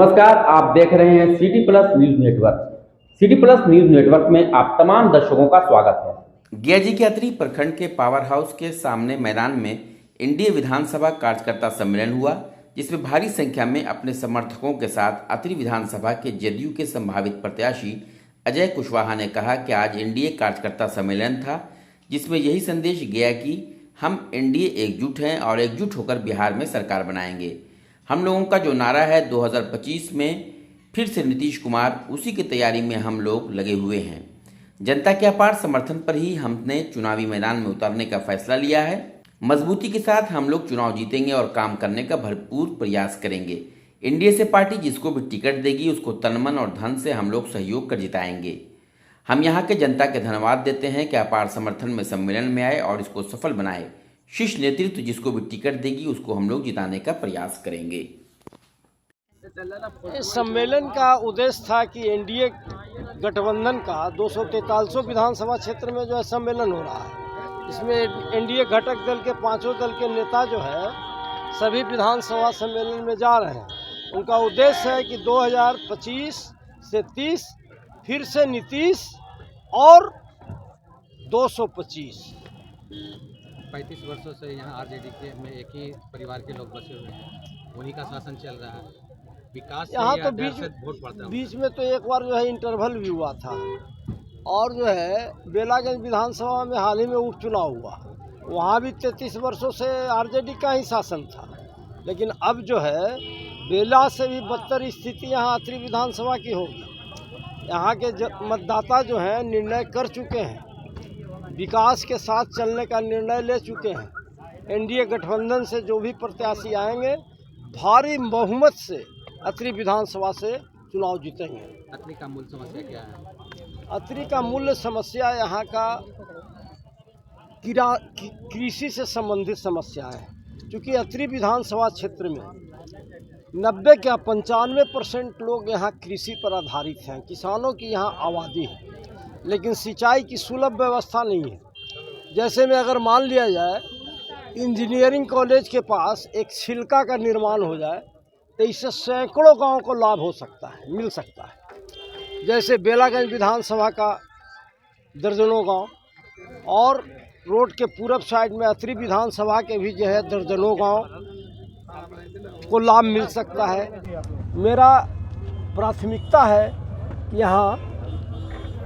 नमस्कार, आप देख रहे हैं city plus news network. City plus news network में आप तमाम दर्शकों का स्वागत है। गया जी के अतरी प्रखंड के पावर हाउस के सामने मैदान में एनडीए विधानसभा कार्यकर्ता सम्मेलन हुआ, जिसमें भारी संख्या में अपने समर्थकों के साथ अतरी विधानसभा के जदयू के संभावित प्रत्याशी अजय कुशवाहा ने कहा कि आज एनडीए कार्यकर्ता सम्मेलन था, जिसमें यही संदेश गया कि हम एनडीए एकजुट हैं और एकजुट होकर बिहार में सरकार बनाएंगे। हम लोगों का जो नारा है 2025 में फिर से नीतीश कुमार, उसी की तैयारी में हम लोग लगे हुए हैं। जनता के अपार समर्थन पर ही हमने चुनावी मैदान में उतरने का फैसला लिया है। मजबूती के साथ हम लोग चुनाव जीतेंगे और काम करने का भरपूर प्रयास करेंगे। एनडीए से पार्टी जिसको भी टिकट देगी उसको तन मन और धन से हम लोग सहयोग कर जिताएंगे। हम यहाँ के जनता के धन्यवाद देते हैं कि अपार समर्थन में सम्मेलन में आए और इसको सफल बनाए। शीर्ष नेतृत्व जिसको भी टिकट देगी उसको हम लोग जिताने का प्रयास करेंगे। इस सम्मेलन का उद्देश्य था कि एनडीए गठबंधन का 243 विधानसभा क्षेत्र में जो है सम्मेलन हो रहा है। इसमें एनडीए घटक दल के पांचों दल के नेता जो है सभी विधानसभा सम्मेलन में जा रहे हैं। उनका उद्देश्य है कि 2025 से 30 फिर से नीतीश और 225। 35 वर्षों से यहाँ आरजेडी के में एक ही परिवार के लोग बसे हुए हैं, उन्हीं का शासन चल रहा है। विकास यहाँ तो वोट पड़ता है। बीच में तो एक बार जो है इंटरवल भी हुआ था और जो है बेलागंज विधानसभा में हाल ही में उपचुनाव हुआ, वहाँ भी 33 वर्षों से आरजेडी का ही शासन था। लेकिन अब जो है बेला से भी बदतर स्थिति यहाँ अतरी विधानसभा की होगी। यहाँ के मतदाता जो हैं निर्णय कर चुके हैं, विकास के साथ चलने का निर्णय ले चुके हैं। एनडीए गठबंधन से जो भी प्रत्याशी आएंगे भारी बहुमत से अतरी विधानसभा से चुनाव जीतेंगे। अतरी का मूल समस्या क्या है? अतरी का मूल समस्या यहाँ का कृषि से संबंधित समस्या है। क्योंकि अतरी विधानसभा क्षेत्र में 90 या 95% लोग यहाँ कृषि पर आधारित हैं। किसानों की यहाँ आबादी है, लेकिन सिंचाई की सुलभ व्यवस्था नहीं है। जैसे में अगर मान लिया जाए इंजीनियरिंग कॉलेज के पास एक छिलका का निर्माण हो जाए तो इससे सैकड़ों गांव को लाभ हो सकता है, मिल सकता है। जैसे बेलागंज विधानसभा का दर्जनों गांव और रोड के पूरब साइड में अतरी विधानसभा के भी जो है दर्जनों गांव को लाभ मिल सकता है। मेरा प्राथमिकता है यहाँ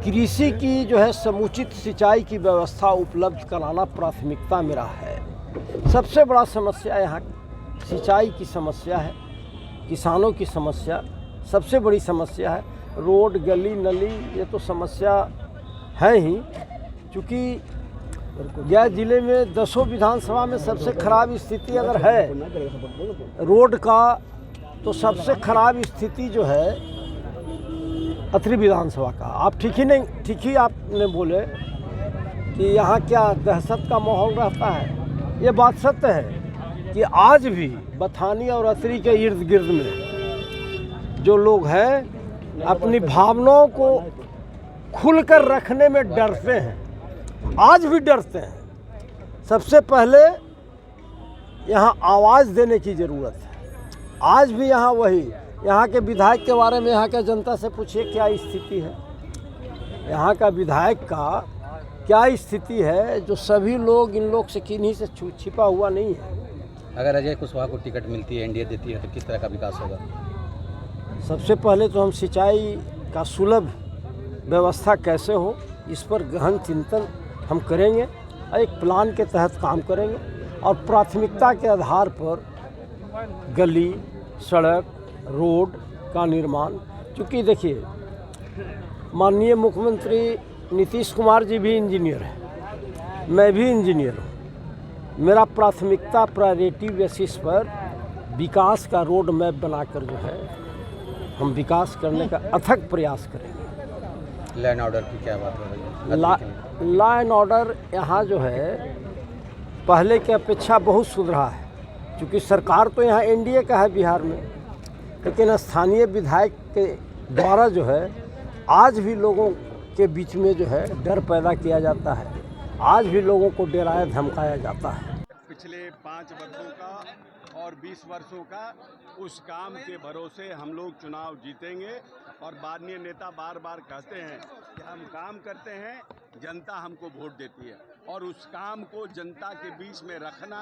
कृषि की जो है समुचित सिंचाई की व्यवस्था उपलब्ध कराना प्राथमिकता मेरा है। सबसे बड़ा समस्या यहाँ सिंचाई की समस्या है, किसानों की समस्या सबसे बड़ी समस्या है। रोड गली नली ये तो समस्या है ही, क्योंकि गया जिले में 10 विधानसभा में सबसे खराब स्थिति अगर है रोड का, तो सबसे खराब स्थिति जो है अतरी विधानसभा का। आप ठीक ही आपने बोले कि यहाँ क्या दहशत का माहौल रहता है। ये बात सत्य है कि आज भी बथानी और अतरी के इर्द गिर्द में जो लोग हैं अपनी भावनाओं को खुलकर रखने में डरते हैं, आज भी डरते हैं। सबसे पहले यहाँ आवाज़ देने की ज़रूरत है। आज भी यहाँ के विधायक के बारे में यहाँ के जनता से पूछिए क्या स्थिति है। यहाँ का विधायक का क्या स्थिति है, जो सभी लोग इन लोग से किन्हीं से छिपा हुआ नहीं है। अगर अजय कुशवाहा को टिकट मिलती है, एनडीए देती है, तो किस तरह का विकास होगा? सबसे पहले तो हम सिंचाई का सुलभ व्यवस्था कैसे हो इस पर गहन चिंतन हम करेंगे और एक प्लान के तहत काम करेंगे और प्राथमिकता के आधार पर गली सड़क रोड का निर्माण। क्योंकि देखिए माननीय मुख्यमंत्री नीतीश कुमार जी भी इंजीनियर हैं, मैं भी इंजीनियर हूँ। मेरा प्राथमिकता प्रायोरिटी बेसिस पर विकास का रोड मैप बनाकर जो है हम विकास करने का अथक प्रयास करेंगे। लॉ एंड ऑर्डर की क्या बात हो रही है? लॉ एंड ऑर्डर यहाँ जो है पहले की अपेक्षा बहुत सुधरा है। क्योंकि सरकार तो यहाँ एनडीए का है बिहार में, लेकिन स्थानीय विधायक के द्वारा जो है आज भी लोगों के बीच में जो है डर पैदा किया जाता है, आज भी लोगों को डराया धमकाया जाता है। पिछले 5 वर्षों का और 20 वर्षों का, उस काम के भरोसे हम लोग चुनाव जीतेंगे। और माननीय नेता बार बार कहते हैं कि हम काम करते हैं, जनता हमको वोट देती है, और उस काम को जनता के बीच में रखना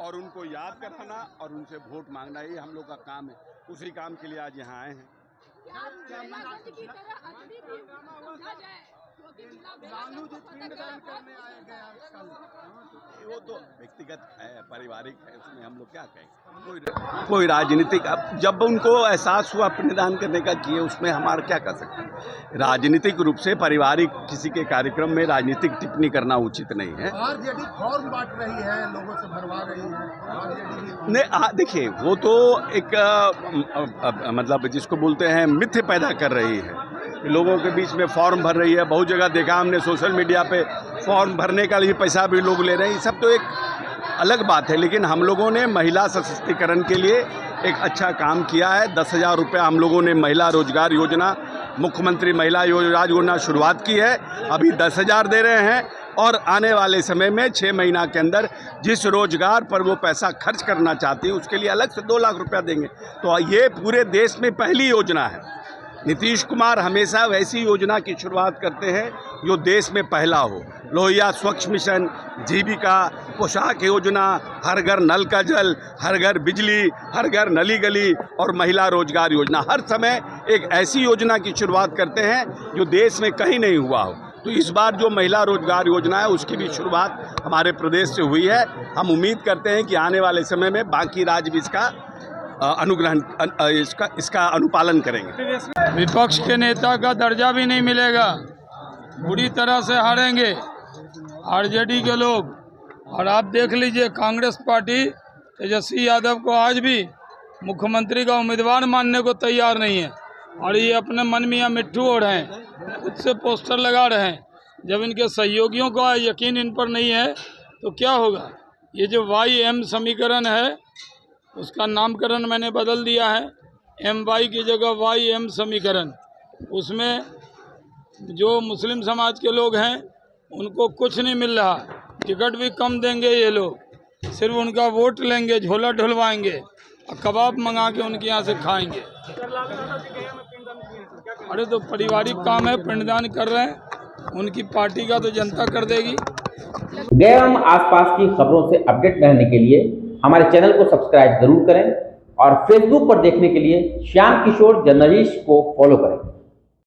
और उनको याद कराना और उनसे वोट मांगना, ये हम लोग का काम है। उसी काम के लिए आज यहाँ आए हैं। वो तो व्यक्तिगत है, पारिवारिक है, उसमें हम लोग क्या कहें। कोई राजनीतिक, अब जब उनको एहसास हुआ पिंडदान करने का किए, उसमें हमारा क्या कर सकते हैं। राजनीतिक रूप से पारिवारिक किसी के कार्यक्रम में राजनीतिक टिप्पणी करना उचित नहीं है। आरजेडी फॉर्म बांट रही है, लोगों से भरवा रही है। नहीं, देखिए वो तो एक मतलब जिसको बोलते हैं मिथ्य पैदा कर रही है, लोगों के बीच में फॉर्म भर रही है। बहुत जगह देखा हमने सोशल मीडिया पे, फॉर्म भरने का लिए पैसा भी लोग ले रहे हैं। सब तो एक अलग बात है, लेकिन हम लोगों ने महिला सशक्तिकरण के लिए एक अच्छा काम किया है। 10,000 रुपये हम लोगों ने महिला रोजगार योजना, मुख्यमंत्री महिला रोजगार योजना शुरुआत की है। अभी 10,000 दे रहे हैं, और आने वाले समय में 6 महीना के अंदर जिस रोजगार पर वो पैसा खर्च करना चाहती है उसके लिए अलग से 2 लाख रुपया देंगे। तो ये पूरे देश में पहली योजना है। नीतीश कुमार हमेशा वैसी योजना की शुरुआत करते हैं जो देश में पहला हो। लोहिया स्वच्छ मिशन, जीविका, पोशाक योजना, हर घर नल का जल, हर घर बिजली, हर घर नली गली, और महिला रोजगार योजना। हर समय एक ऐसी योजना की शुरुआत करते हैं जो देश में कहीं नहीं हुआ हो। तो इस बार जो महिला रोजगार योजना है उसकी भी शुरुआत हमारे प्रदेश से हुई है। हम उम्मीद करते हैं कि आने वाले समय में बाकी राज्य भी इसका अनुग्रहण, इसका अनुपालन करेंगे। विपक्ष के नेता का दर्जा भी नहीं मिलेगा, बुरी तरह से हारेंगे आरजेडी के लोग। और आप देख लीजिए, कांग्रेस पार्टी तेजस्वी यादव को आज भी मुख्यमंत्री का उम्मीदवार मानने को तैयार नहीं है, और ये अपने मन में या मिट्ठू ओढ़ हैं, खुद से पोस्टर लगा रहे हैं। जब इनके सहयोगियों का यकीन इन पर नहीं है तो क्या होगा। ये जो YM समीकरण है उसका नामकरण मैंने बदल दिया है, MY की जगह YM समीकरण। उसमें जो मुस्लिम समाज के लोग हैं उनको कुछ नहीं मिल रहा, टिकट भी कम देंगे ये लोग, सिर्फ उनका वोट लेंगे, झोला ढुलवाएंगे और कबाब मंगा के उनके यहाँ से खाएंगे। अरे तो पारिवारिक काम है, पिंडदान कर रहे हैं, उनकी पार्टी का तो जनता कर देगी। गए एवं आसपास की खबरों से अपडेट रहने के लिए हमारे चैनल को सब्सक्राइब जरूर करें, और फेसबुक पर देखने के लिए श्याम किशोर जर्नलिस्ट को फॉलो करें।